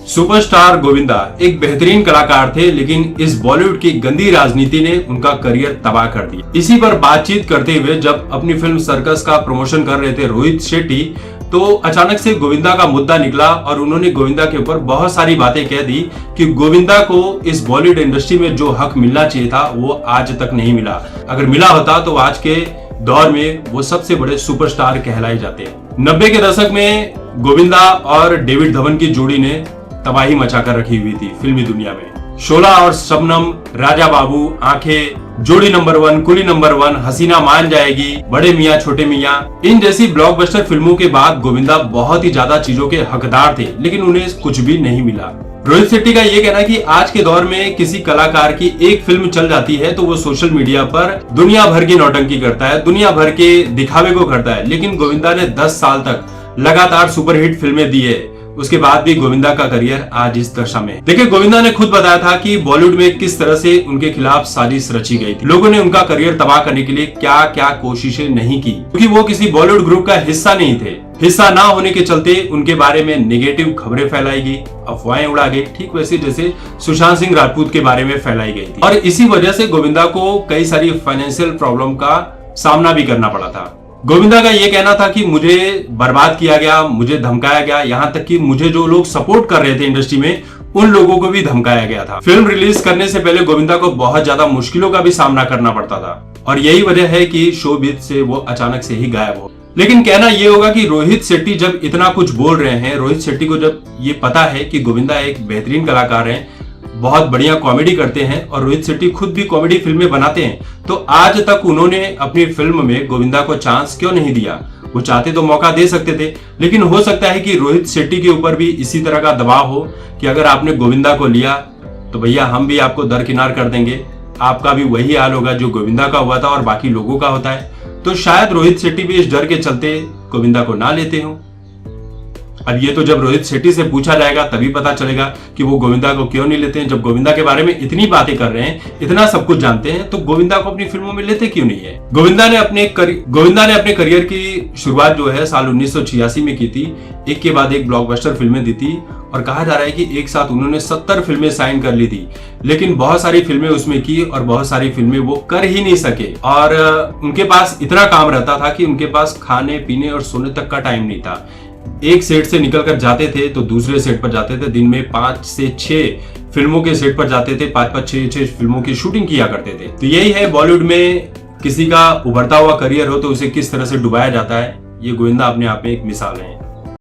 Superstar Govinda एक बेहतरीन कलाकार थे, लेकिन इस बॉलीवुड की गंदी राजनीति ने उनका करियर तबाह कर दिया। इसी पर बातचीत करते हुए जब अपनी फिल्म सर्कस का प्रमोशन कर रहे थे रोहित शेट्टी, तो अचानक से गोविंदा का मुद्दा निकला और उन्होंने गोविंदा के ऊपर बहुत सारी बातें कह दी कि गोविंदा को इस बॉलीवुड इंडस्ट्री में जो हक मिलना चाहिए था वो आज तक नहीं मिला। अगर मिला होता तो आज के दौर में वो सबसे बड़े सुपरस्टार कहलाए जाते। 90 के दशक में गोविंदा और डेविड धवन की जोड़ी ने तबाही मचाकर रखी हुई थी फिल्मी दुनिया में। शोला और शबनम, राजा बाबू, आंखें, जोड़ी नंबर 1, कुली नंबर 1, हसीना मान जाएगी, बड़े मियां छोटे मियां, इन जैसी ब्लॉकबस्टर फिल्मों के बाद गोविंदा बहुत ही ज्यादा चीजों के हकदार थे, लेकिन उन्हें कुछ भी नहीं मिला। रोहित शेट्टी का ये कहना है कि आज के दौर में किसी कलाकार की एक फिल्म चल जाती है तो वो सोशल मीडिया पर दुनिया भर की नौटंकी करता है, दुनिया भर के दिखावे को करता है, लेकिन गोविंदा ने 10 साल तक लगातार सुपरहिट फिल्में दी है। उसके बाद भी गोविंदा का करियर आज इस दशा में। देखिए, गोविंदा ने खुद बताया था कि बॉलीवुड में किस तरह से उनके खिलाफ साजिश रची गई थी। लोगों ने उनका करियर तबाह करने के लिए क्या क्या कोशिशें नहीं की, क्योंकि वो किसी बॉलीवुड ग्रुप का हिस्सा नहीं थे। हिस्सा ना होने के चलते उनके बारे में नेगेटिव खबरें फैलाई गई, अफवाहें उड़ा गई, ठीक वैसे जैसे सुशांत सिंह राजपूत के बारे में फैलाई गई थी। और इसी वजह से गोविंदा को कई सारी फाइनेंशियल प्रॉब्लम का सामना भी करना पड़ा था। गोविंदा का यह कहना था कि मुझे बर्बाद किया गया, मुझे धमकाया गया, यहाँ तक कि मुझे जो लोग सपोर्ट कर रहे थे इंडस्ट्री में उन लोगों को भी धमकाया गया था। फिल्म रिलीज करने से पहले गोविंदा को बहुत ज्यादा मुश्किलों का भी सामना करना पड़ता था और यही वजह है कि शोबिज से वो अचानक से ही गायब हो। लेकिन कहना यह होगा कि रोहित शेट्टी जब इतना कुछ बोल रहे हैं, रोहित शेट्टी को जब ये पता है कि गोविंदा एक बेहतरीन कलाकार हैं, बहुत बढ़िया कॉमेडी करते हैं और रोहित शेट्टी खुद भी कॉमेडी फिल्में बनाते हैं, तो आज तक उन्होंने अपनी फिल्म में गोविंदा को चांस क्यों नहीं दिया? वो चाहते तो मौका दे सकते थे, लेकिन हो सकता है कि रोहित शेट्टी के ऊपर भी इसी तरह का दबाव हो कि अगर आपने गोविंदा को लिया तो भैया हम भी आपको दरकिनार कर देंगे, आपका भी वही हाल होगा जो गोविंदा का हुआ था और बाकी लोगों का होता है। तो शायद रोहित शेट्टी भी इस डर के चलते गोविंदा को ना लेते हो। अब ये तो जब रोहित शेट्टी से पूछा जाएगा तभी पता चलेगा कि वो गोविंदा को क्यों नहीं लेते हैं। जब गोविंदा के बारे में इतनी बातें कर रहे हैं, इतना सब कुछ जानते हैं, तो गोविंदा को अपनी फिल्मों में लेते क्यों नहीं है? गोविंदा ने अपने करियर की शुरुआत जो है साल 1986 में की थी। एक के बाद एक ब्लॉकबस्टर फिल्में दी थी और कहा जा रहा है कि एक साथ उन्होंने 70 फिल्में साइन कर ली थी, लेकिन बहुत सारी फिल्में उसमें की और बहुत सारी फिल्में वो कर ही नहीं सके। और उनके पास इतना काम रहता था कि उनके पास खाने पीने और सोने तक का टाइम नहीं था। एक सेट से निकलकर जाते थे तो दूसरे सेट पर जाते थे, दिन में 5 से 6 फिल्मों के सेट पर जाते थे, 5-5, 6-6 फिल्मों की शूटिंग किया करते थे। तो यही है बॉलीवुड में किसी का उभरता हुआ करियर हो तो उसे किस तरह से डुबाया जाता है। ये गोविंदा अपने आप में एक मिसाल है।